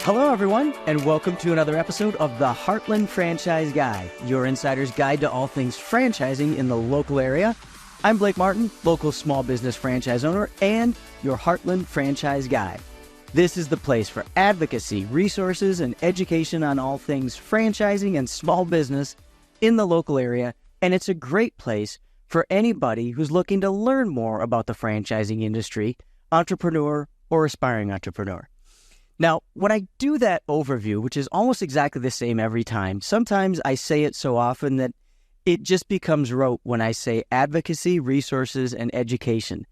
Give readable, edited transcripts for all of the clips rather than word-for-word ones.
Hello, everyone, and welcome to another episode of the Heartland Franchise Guide, your insider's guide to all things franchising in the local area. I'm Blake Martin, local small business franchise owner, and your Heartland Franchise Guide. This is the place for advocacy, resources, and education on all things franchising and small business in the local area, and it's a great place for anybody who's looking to learn more about the franchising industry, entrepreneur, or aspiring entrepreneur. Now, when I do that overview, which is almost exactly the same every time, sometimes I say it so often that it just becomes rote when I say advocacy, resources, and education.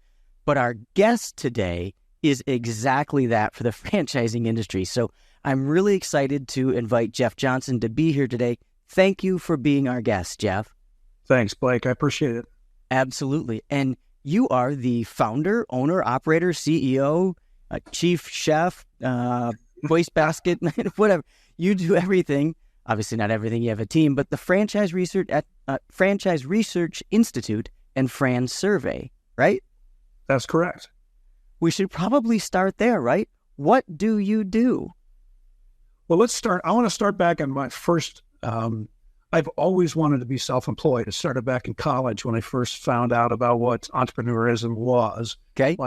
But our guest today is exactly that for the franchising industry. So I'm really excited to invite Jeff Johnson to be here today. Thank you for being our guest, Jeff. Thanks, Blake. I appreciate it. Absolutely. And you are the founder, owner, operator, CEO, chief chef, wastebasket, whatever. You do everything. Obviously not everything. You have a team, but the Franchise Research at Franchise Research Institute and FranSurvey, right? That's correct. We should probably start there, right? What do you do? Well, let's start. I want to start back on my first. I've always wanted to be self-employed. I started back in college when I first found out about what entrepreneurism was. Okay.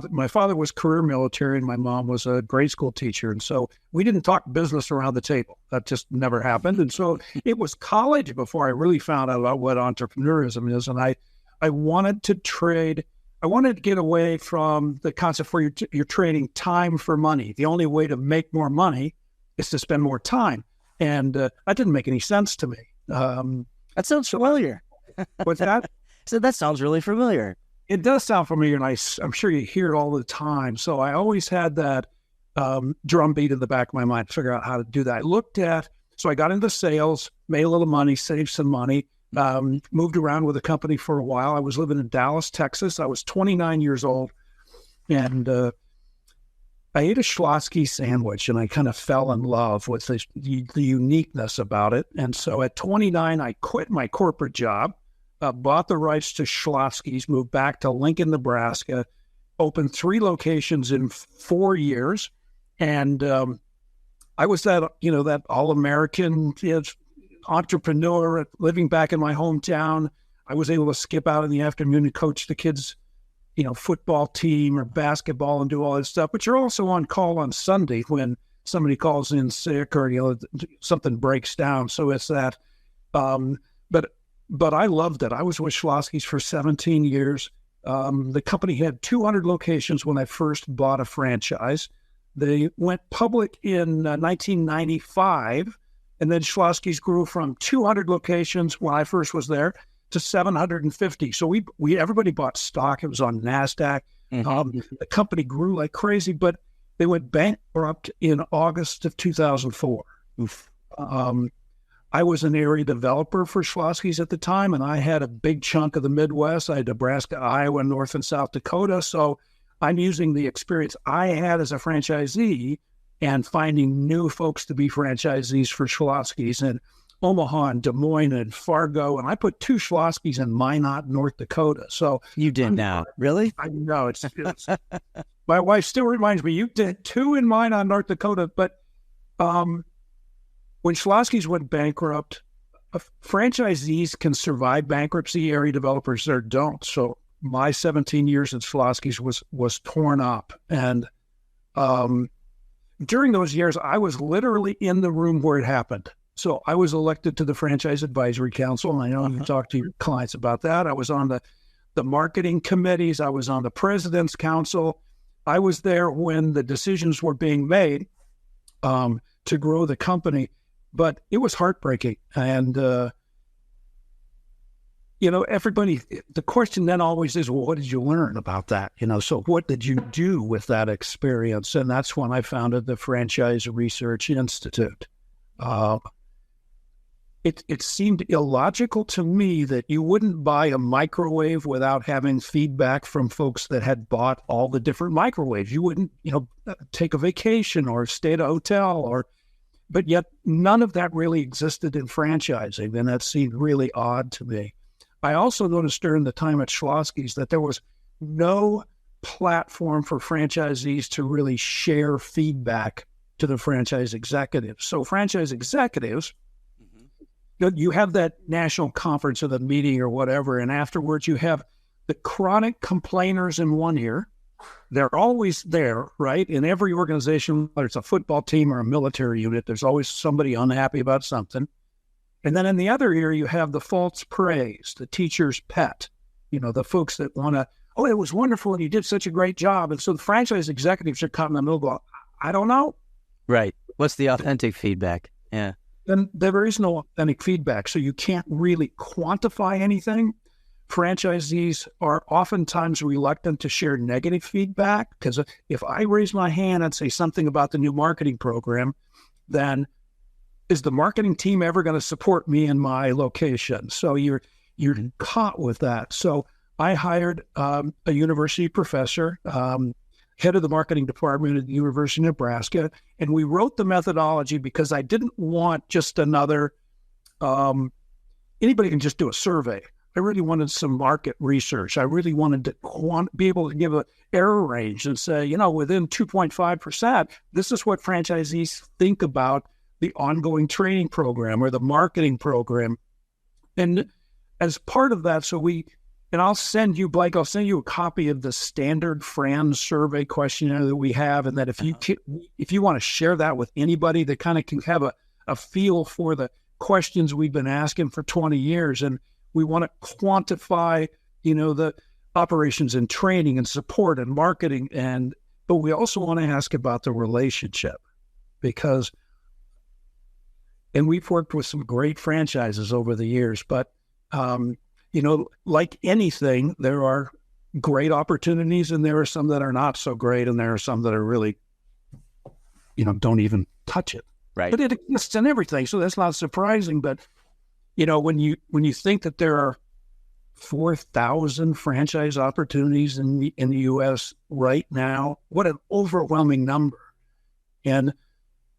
My father was career military and my mom was a grade school teacher. And so we didn't talk business around the table. That just never happened. And so it was college before I really found out about what entrepreneurism is. And I wanted to trade. I wanted to get away from the concept where you're trading time for money. The only way to make more money is to spend more time. And that didn't make any sense to me. That sounds familiar. What's that? So that sounds really familiar. It does sound familiar, and I'm sure you hear it all the time. So I always had that drumbeat in the back of my mind to figure out how to do that. So I got into sales, made a little money, saved some money, moved around with the company for a while. I was living in Dallas, Texas. I was 29 years old, and I ate a Schlotsky sandwich, and I kind of fell in love with the uniqueness about it. And so at 29, I quit my corporate job, bought the rights to Schlotsky's, moved back to Lincoln, Nebraska, opened 3 locations in 4 years. And I was that all-American entrepreneur living back in my hometown. I was able to skip out in the afternoon and coach the kids' football team or basketball and do all that stuff, but you're also on call on Sunday when somebody calls in sick or, something breaks down. So it's that, but I loved it. I was with Schlotsky's for 17 years. The company had 200 locations when I first bought a franchise. They went public in 1995, and then Schlotsky's grew from 200 locations when I first was there to 750. So everybody bought stock. It was on NASDAQ. Mm-hmm. The company grew like crazy, but they went bankrupt in August of 2004. Oof. I was an area developer for Schlotsky's at the time, and I had a big chunk of the Midwest. I had Nebraska, Iowa, North and South Dakota. So I'm using the experience I had as a franchisee and finding new folks to be franchisees for Schlotsky's. And Omaha and Des Moines and Fargo, and I put 2 Schlotsky's in Minot, North Dakota. So you did now, really? I know it's my wife still reminds me you did 2 in Minot, North Dakota. But when Schlotsky's went bankrupt, franchisees can survive bankruptcy. Area developers there don't. So my 17 years at Schlotsky's was torn up, and during those years, I was literally in the room where it happened. So I was elected to the Franchise Advisory Council, and I know you talk to your clients about that. I was on the marketing committees. I was on the President's Council. I was there when the decisions were being made to grow the company, but it was heartbreaking. And, everybody, the question then always is, well, what did you learn about that? So what did you do with that experience? And that's when I founded the Franchise Research Institute. It seemed illogical to me that you wouldn't buy a microwave without having feedback from folks that had bought all the different microwaves. You wouldn't, take a vacation or stay at a hotel but yet none of that really existed in franchising. And that seemed really odd to me. I also noticed during the time at Schlotsky's that there was no platform for franchisees to really share feedback to the franchise executives. So franchise executives, you have that national conference or the meeting or whatever, and afterwards you have the chronic complainers in one ear. They're always there, right? In every organization, whether it's a football team or a military unit, there's always somebody unhappy about something. And then in the other ear, you have the false praise, the teacher's pet, the folks that want to, oh, it was wonderful and you did such a great job. And so the franchise executives are caught in the middle going, I don't know. Right. What's the authentic feedback? Yeah. Then there is no authentic feedback. So you can't really quantify anything. Franchisees are oftentimes reluctant to share negative feedback because if I raise my hand and say something about the new marketing program, then is the marketing team ever going to support me in my location? So you're caught with that. So I hired a university professor, head of the marketing department at the University of Nebraska, and we wrote the methodology because I didn't want just another, anybody can just do a survey. I really wanted some market research. I really wanted to be able to give an error range and say, within 2.5%, this is what franchisees think about the ongoing training program or the marketing program. And as part of that, and I'll send you, Blake, I'll send you a copy of the standard FranSurvey questionnaire that we have. And that if you want to share that with anybody that kind of can have a feel for the questions we've been asking for 20 years. And we want to quantify, the operations and training and support and marketing. But we also want to ask about the relationship and we've worked with some great franchises over the years, but, like anything, there are great opportunities and there are some that are not so great. And there are some that are really, don't even touch it. Right. But it exists in everything. So that's not surprising. But, when you think that there are 4,000 franchise opportunities in the U.S. right now, what an overwhelming number. And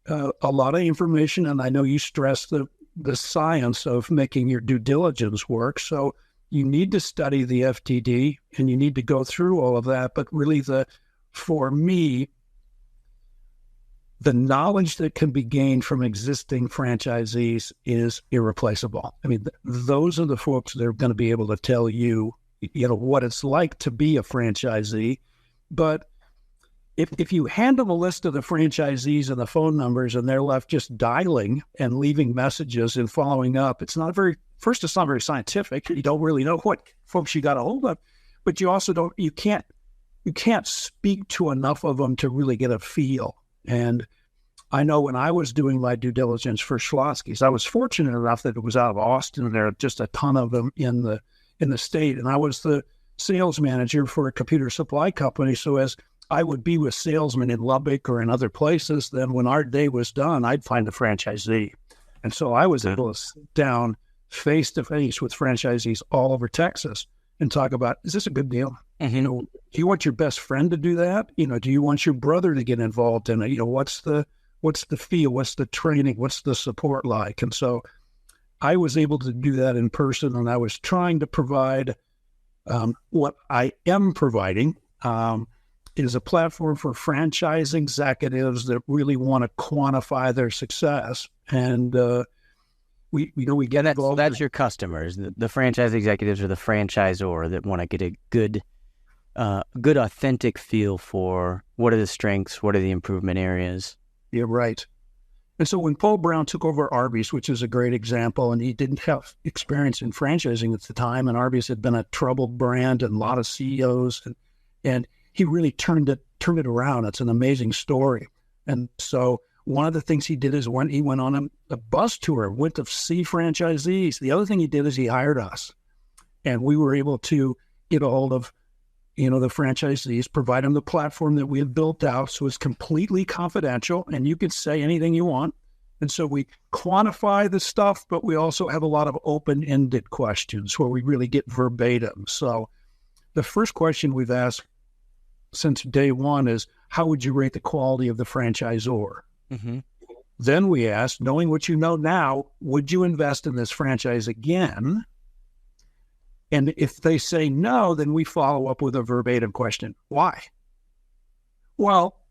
a lot of information, and I know you stress the science of making your due diligence work. So you need to study the FTD and you need to go through all of that. But really, for me, the knowledge that can be gained from existing franchisees is irreplaceable. I mean, those are the folks that are going to be able to tell you, what it's like to be a franchisee. But if you hand them a list of the franchisees and the phone numbers and they're left just dialing and leaving messages and following up, it's not very scientific. You don't really know what folks you got a hold of, but you also you can't speak to enough of them to really get a feel. And I know when I was doing my due diligence for Schlotzsky's, I was fortunate enough that it was out of Austin and there are just a ton of them in the state. And I was the sales manager for a computer supply company. So as I would be with salesmen in Lubbock or in other places, then when our day was done, I'd find a franchisee. And so I was able to sit down face to face with franchisees all over Texas and talk about, is this a good deal? Mm-hmm. Do you want your best friend to do that? Do you want your brother to get involved in it? What's the feel? What's the training? What's the support like? And so I was able to do that in person, and I was trying to provide what I am providing is a platform for franchise executives that really want to quantify their success. And we get involved. So that's your customers, the franchise executives or the franchisor that want to get a good authentic feel for what are the strengths, what are the improvement areas. Yeah, right. And so when Paul Brown took over Arby's, which is a great example, and he didn't have experience in franchising at the time, and Arby's had been a troubled brand and a lot of CEOs, and he really turned it around. It's an amazing story. And so one of the things he did is when he went on a bus tour, went to see franchisees. The other thing he did is he hired us, and we were able to get a hold of the franchisees, provide them the platform that we had built out. So it's completely confidential and you can say anything you want. And so we quantify the stuff, but we also have a lot of open-ended questions where we really get verbatim. So the first question we've asked since day one is, how would you rate the quality of the franchisor? Mm-hmm. Then we asked, knowing what you know now, would you invest in this franchise again? And if they say no, then we follow up with a verbatim question. Why? Well,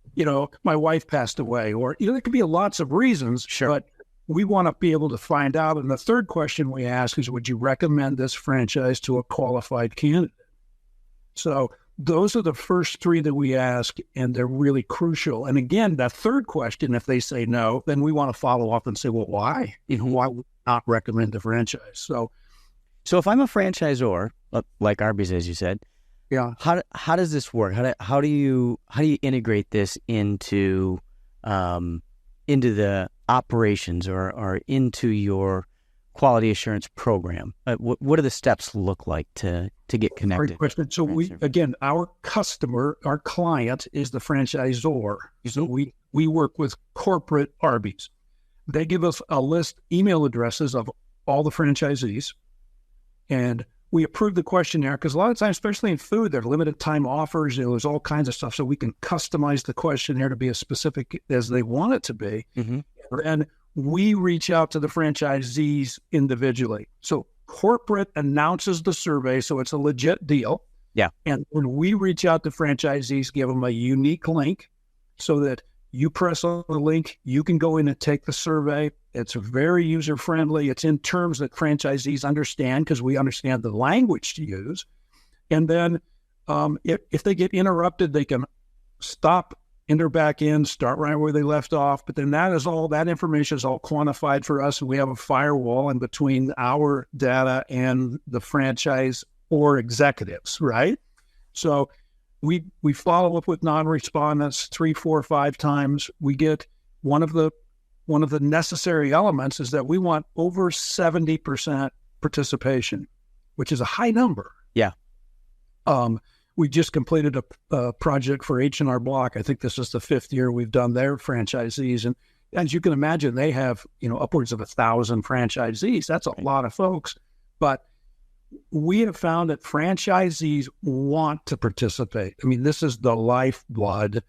my wife passed away, or, there could be lots of reasons, Sure. but we want to be able to find out. And the third question we ask is, would you recommend this franchise to a qualified candidate? So those are the first three that we ask, and they're really crucial. And again, that third question, if they say no, then we want to follow up and say, well, why? Why would we not recommend the franchise? So if I'm a franchisor, like Arby's, as you said, yeah, how does this work? How do you integrate this into the operations or into your quality assurance program? What do the steps look like to get connected? Great question. So our customer, our client is the franchisor. So we work with corporate Arby's. They give us a list, email addresses of all the franchisees, and we approve the questionnaire, because a lot of times, especially in food, there are limited time offers. There's all kinds of stuff. So we can customize the questionnaire to be as specific as they want it to be. And we reach out to the franchisees individually. So corporate announces the survey, so it's a legit deal. Yeah. And when we reach out to franchisees, give them a unique link so that you press on the link, you can go in and take the survey. It's very user-friendly. It's in terms that franchisees understand, because we understand the language to use. And then if they get interrupted, they can stop, enter back in, start right where they left off. But then that information is all quantified for us, and we have a firewall in between our data and the franchise or executives, right? So we follow up with non-respondents 3, 4, 5 times. We get one of the necessary elements is that we want over 70% participation, which is a high number. Yeah. We just completed a project for H&R Block. I think this is the 5th year we've done their franchisees. And as you can imagine, they have, upwards of 1,000 franchisees. That's a lot of folks. But we have found that franchisees want to participate. I mean, this is the lifeblood.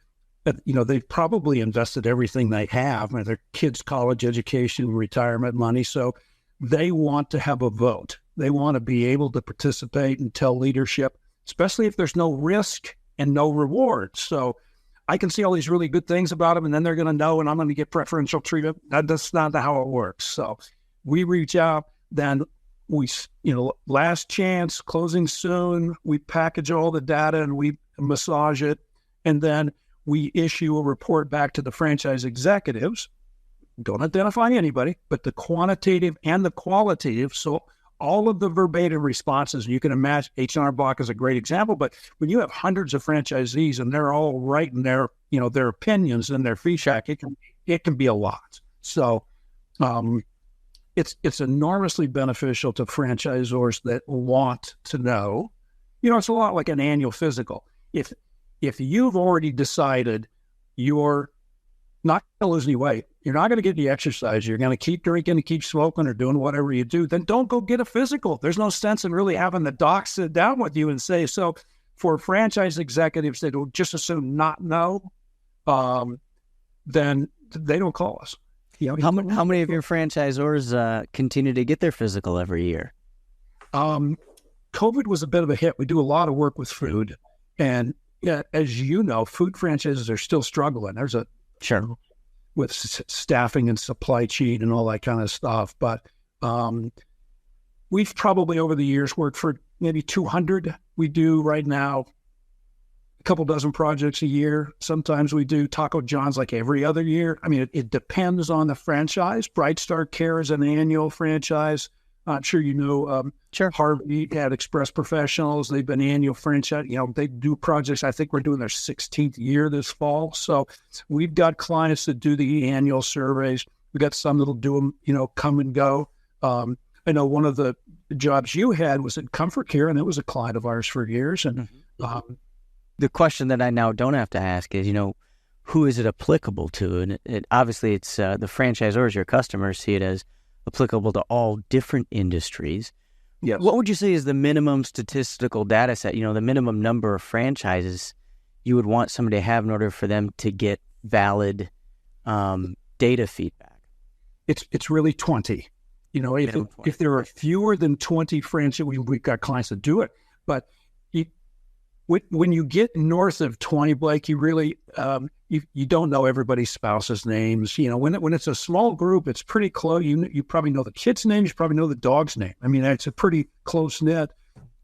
They've probably invested everything they have, their kids' college education, retirement money. So they want to have a vote. They want to be able to participate and tell leadership, especially if there's no risk and no reward. So I can see all these really good things about them, and then they're going to know, and I'm going to get preferential treatment. That's not how it works. So we reach out, then we, last chance, closing soon. We package all the data and we massage it, and then we issue a report back to the franchise executives. Don't identify anybody, but the quantitative and the qualitative. So all of the verbatim responses, you can imagine, H&R Block is a great example, but when you have hundreds of franchisees and they're all writing their opinions and their feedback, it can be a lot. So it's enormously beneficial to franchisors that want to know. It's a lot like an annual physical. If you've already decided you're not going to lose any weight, you're not going to get any exercise, you're going to keep drinking and keep smoking or doing whatever you do, then don't go get a physical. There's no sense in really having the doc sit down with you and say, so for franchise executives that will just assume not know, then they don't call us. How many of your franchisors continue to get their physical every year? COVID was a bit of a hit. We do a lot of work with food, and as you know, food franchises are still struggling. There's with staffing and supply chain and all that kind of stuff. But we've probably over the years worked for maybe 200. We do right now a couple dozen projects a year. Sometimes we do Taco John's like every other year. I mean, it depends on the franchise. Bright Star Care is an annual franchise. I'm sure you know, Harvey at Express Professionals. They've been annual franchise. They do projects. I think we're doing their 16th year this fall. So we've got clients that do the annual surveys. We've got some that'll do them, come and go. I know one of the jobs you had was at Comfort Care, and it was a client of ours for years. And the question that I now don't have to ask is, who is it applicable to? And obviously it's the franchisors, your customers, see it as applicable to all different industries. Yes. What would you say is the minimum statistical data set, the minimum number of franchises you would want somebody to have in order for them to get valid data feedback? It's really 20. If there are fewer than 20 franchises, we've got clients that do it, but when you get north of 20, Blake, you really, you don't know everybody's spouse's names. You know, when it's a small group, it's pretty close. You probably know the kid's name. You probably know the dog's name. I mean, it's a pretty close knit.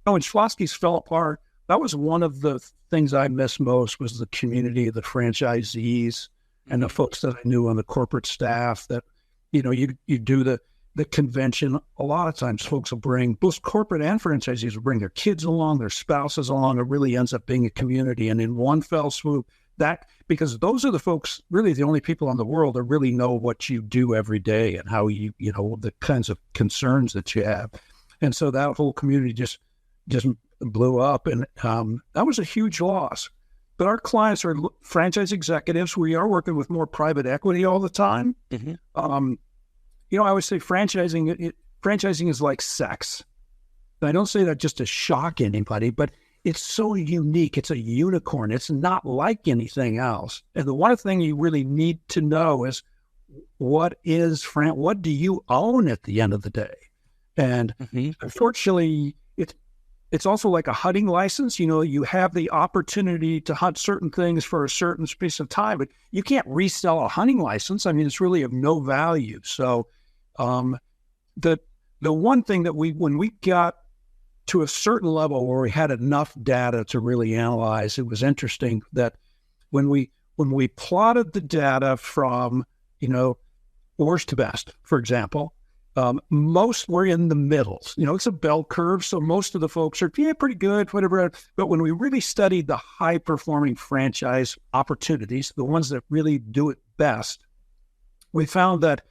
When Schlossky's fell apart, that was one of the things I miss most, was the community of the franchisees and the folks that I knew on the corporate staff that, you know, you do the convention. A lot of times folks will bring, both corporate and franchisees will bring their kids along, their spouses along. It really ends up being a community. And in one fell swoop, because those are the folks, really the only people in the world that really know what you do every day and how you know, the kinds of concerns that you have. And so that whole community just blew up. And that was a huge loss. But our clients are franchise executives. We are working with more private equity all the time. Mm-hmm. You know, I would say franchising is like sex. And I don't say that just to shock anybody, but it's so unique. It's a unicorn. It's not like anything else. And the one thing you really need to know is, what do you own at the end of the day? And unfortunately, it's also like a hunting license. You know, you have the opportunity to hunt certain things for a certain space of time, but you can't resell a hunting license. I mean, it's really of no value. So the one thing that when we got to a certain level where we had enough data to really analyze, it was interesting that when we plotted the data from, you know, worst to best, for example, most were in the middles. You know, it's a bell curve, so most of the folks are, pretty good, whatever. But when we really studied the high-performing franchise opportunities, the ones that really do it best, we found that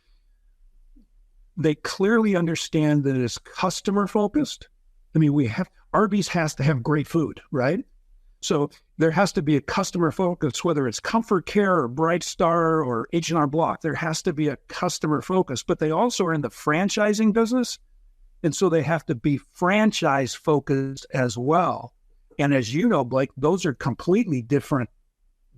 they clearly understand that it's customer-focused. I mean, Arby's has to have great food, right? So there has to be a customer focus, whether it's Comfort Care or Bright Star or H&R Block. There has to be a customer focus, but they also are in the franchising business. And so they have to be franchise focused as well. And as you know, Blake, those are completely different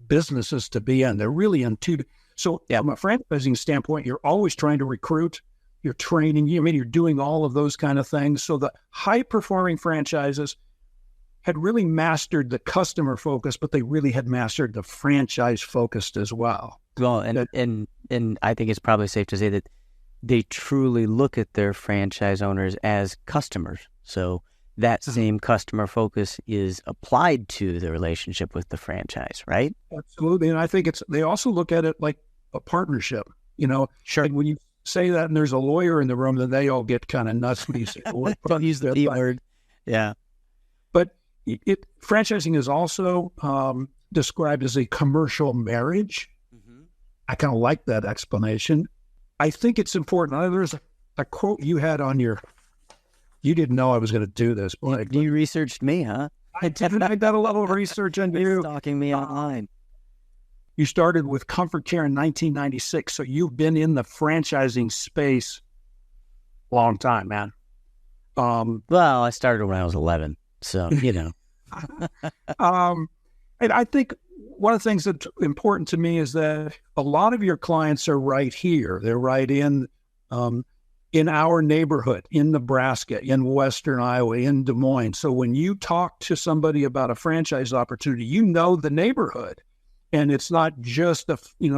businesses to be in. They're really in two. So from a franchising standpoint, you're always trying to recruit, you're training, you're doing all of those kind of things. So the high performing franchises had really mastered the customer focus, but they really had mastered the franchise focused as well. Well, and I think it's probably safe to say that they truly look at their franchise owners as customers. So that same customer focus is applied to the relationship with the franchise, right? Absolutely. And I think they also look at it like a partnership, you know. Sure. And when you say that and there's a lawyer in the room, then they all get kind of nuts when you say, don't use the D word. Yeah. But franchising is also described as a commercial marriage. Mm-hmm. I kind of like that explanation. I think it's important. There's a quote you had on you didn't know I was going to do this. You researched me, huh? I did a level of research on you. Stalking me online. You started with Comfort Care in 1996, so you've been in the franchising space a long time, man. Well, I started when I was 11. So, you know. And I think one of the things that's important to me is that a lot of your clients are right here. They're right in our neighborhood, in Nebraska, in Western Iowa, in Des Moines. So when you talk to somebody about a franchise opportunity, you know the neighborhood. And it's not just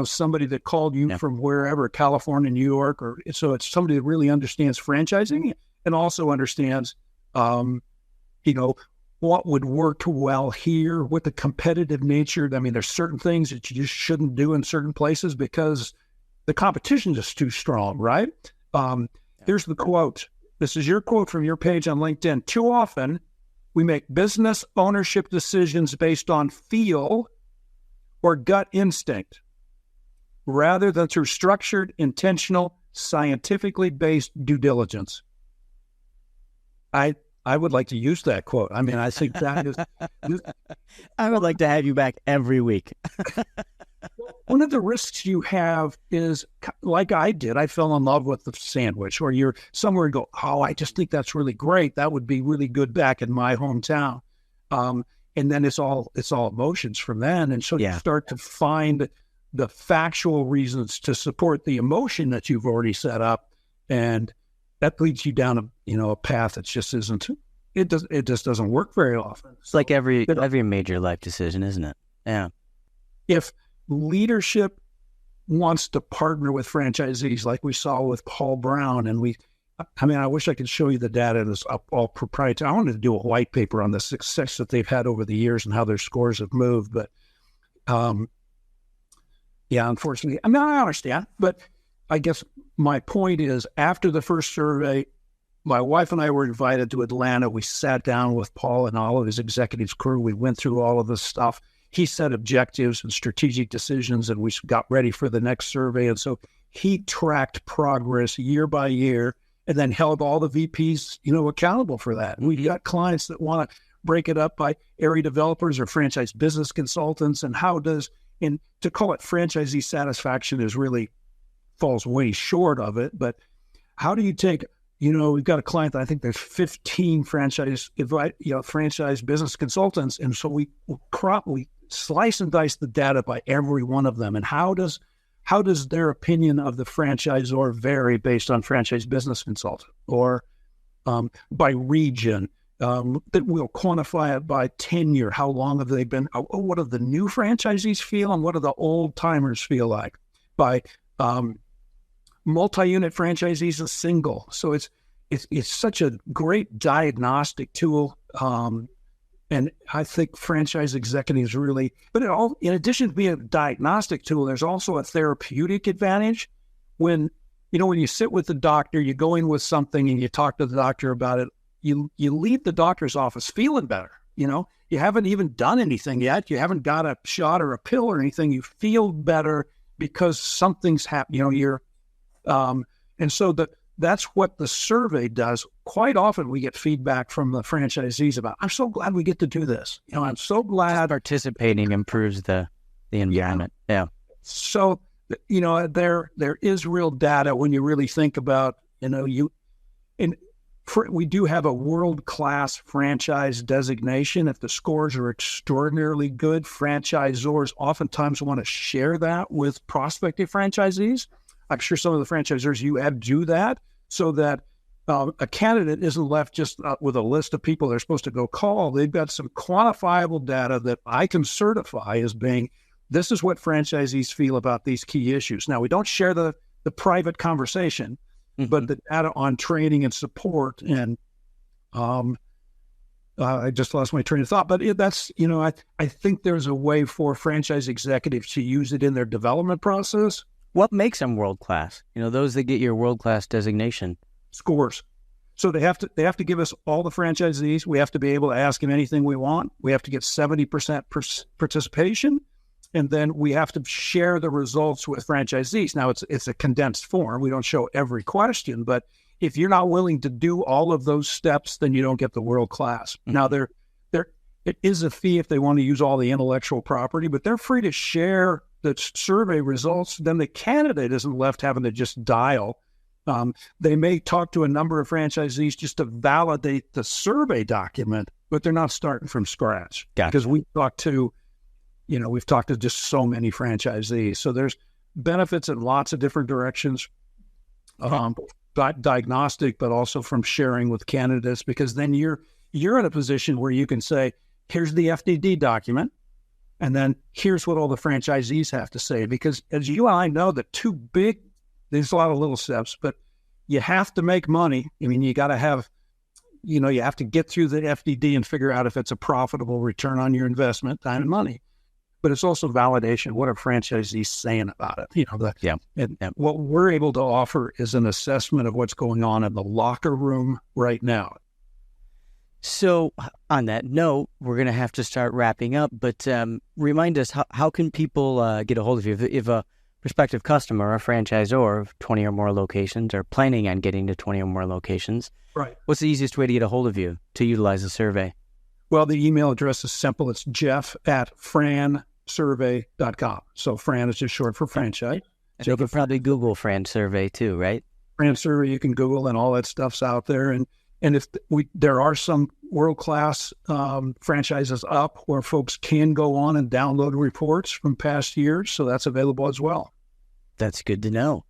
somebody that called you from wherever, California, New York, so it's somebody that really understands franchising and also understands what would work well here with the competitive nature. I mean, there's certain things that you just shouldn't do in certain places because the competition is just too strong, right? Here's the quote. This is your quote from your page on LinkedIn. Too often, we make business ownership decisions based on feel or gut instinct rather than through structured, intentional, scientifically based due diligence. I would like to use that quote. I mean, I think that is... I would like to have you back every week. One of the risks you have is, like I did, I fell in love with the sandwich, or you're somewhere and go, oh, I just think that's really great. That would be really good back in my hometown. And then it's all emotions from then. And so you start to find the factual reasons to support the emotion that you've already set up. And that leads you down a path that just isn't it just doesn't work very often. It's like every major life decision, isn't it? Yeah. If leadership wants to partner with franchisees, like we saw with Paul Brown, and I wish I could show you the data that's all proprietary. I wanted to do a white paper on the success that they've had over the years and how their scores have moved. But yeah, unfortunately, I understand. But I guess my point is, after the first survey, my wife and I were invited to Atlanta. We sat down with Paul and all of his executives crew. We went through all of this stuff. He set objectives and strategic decisions, and we got ready for the next survey. And so he tracked progress year by year and then held all the VPs, accountable for that. And we got clients that want to break it up by area developers or franchise business consultants. And to call it franchisee satisfaction falls way short of it. But how do you take, we've got a client that I think there's 15 franchise business consultants. And so we slice and dice the data by every one of them. And how does their opinion of the franchisor vary based on franchise business consultant or by region? That we'll quantify it by tenure. How long have they been? What do the new franchisees feel, and what do the old timers feel like? By multi-unit franchisees and single. So it's such a great diagnostic tool. And I think franchise executives but in addition to being a diagnostic tool, there's also a therapeutic advantage. When you sit with the doctor, you go in with something and you talk to the doctor about it, you leave the doctor's office feeling better. You haven't even done anything yet. You haven't got a shot or a pill or anything. You feel better because something's happened. And so that's what the survey does. Quite often we get feedback from the franchisees about, I'm so glad we get to do this. I'm so glad. Participating improves the environment. Yeah. So, there is real data when you really think about, we do have a world-class franchise designation. If the scores are extraordinarily good, franchisors oftentimes want to share that with prospective franchisees. I'm sure some of the franchisors you have do that so that a candidate isn't left just with a list of people they're supposed to go call. They've got some quantifiable data that I can certify as being, this is what franchisees feel about these key issues. Now, we don't share the private conversation, but the data on training and support, and I just lost my train of thought. But that's, I think there's a way for franchise executives to use it in their development process. What makes them world-class? Those that get your world-class designation. Scores. So they have to give us all the franchisees. We have to be able to ask them anything we want. We have to get 70% participation. And then we have to share the results with franchisees. Now, it's a condensed form. We don't show every question, but if you're not willing to do all of those steps, then you don't get the world class. Now, it is a fee if they want to use all the intellectual property, but they're free to share the survey results. Then the candidate isn't left having to just dial. They may talk to a number of franchisees just to validate the survey document, but they're not starting from scratch. Gotcha. Because we've talked to just so many franchisees. So there's benefits in lots of different directions, diagnostic, but also from sharing with candidates, because then you're in a position where you can say, here's the FDD document, and then here's what all the franchisees have to say. Because as you and I know, there's a lot of little steps, but you have to make money. I mean, you got to have, you have to get through the FDD and figure out if it's a profitable return on your investment, time and money. But it's also validation. What are franchisees saying about it? And what we're able to offer is an assessment of what's going on in the locker room right now. So on that note, we're going to have to start wrapping up, but remind us, how can people get a hold of you? If a prospective customer, a franchisor of 20 or more locations, or planning on getting to 20 or more locations, right? What's the easiest way to get a hold of you to utilize the survey? Well, the email address is simple. It's jeff@fransurvey.com. So Fran is just short for franchise. And you could probably Google FranSurvey too, right? FranSurvey, you can Google, and all that stuff's out there. And if there are some world-class franchises up where folks can go on and download reports from past years. So that's available as well. That's good to know.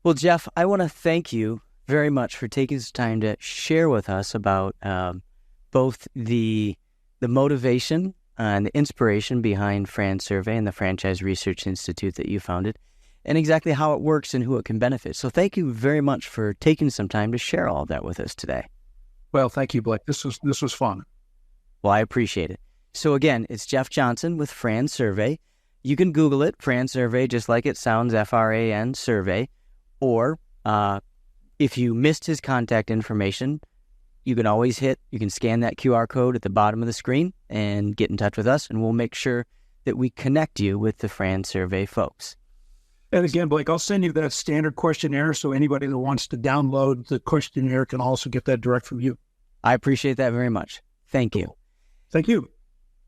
Well, Jeff, I want to thank you very much for taking some time to share with us about both the motivation and the inspiration behind FranSurvey and the Franchise Research Institute that you founded, and exactly how it works and who it can benefit. So thank you very much for taking some time to share all of that with us today. Well, thank you, Blake. This was fun. Well, I appreciate it. So again, it's Jeff Johnson with FranSurvey. You can Google it, FranSurvey, just like it sounds, F-R-A-N, survey. Or if you missed his contact information, you can scan that QR code at the bottom of the screen and get in touch with us, and we'll make sure that we connect you with the FranSurvey folks. And again, Blake, I'll send you that standard questionnaire so anybody that wants to download the questionnaire can also get that direct from you. I appreciate that very much. Thank you. Thank you.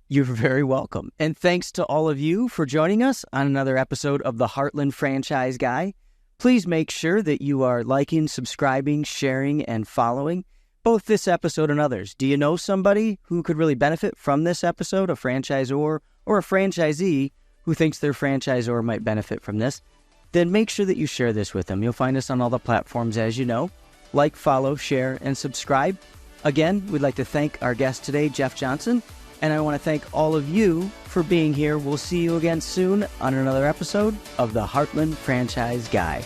You're very welcome. And thanks to all of you for joining us on another episode of the Heartland Franchise Guy. Please make sure that you are liking, subscribing, sharing, and following both this episode and others. Do you know somebody who could really benefit from this episode, a franchisor or a franchisee who thinks their franchisor might benefit from this? Then make sure that you share this with them. You'll find us on all the platforms, as you know. Like, follow, share, and subscribe. Again, we'd like to thank our guest today, Jeff Johnson, and I want to thank all of you for being here. We'll see you again soon on another episode of the Heartland Franchise Guy.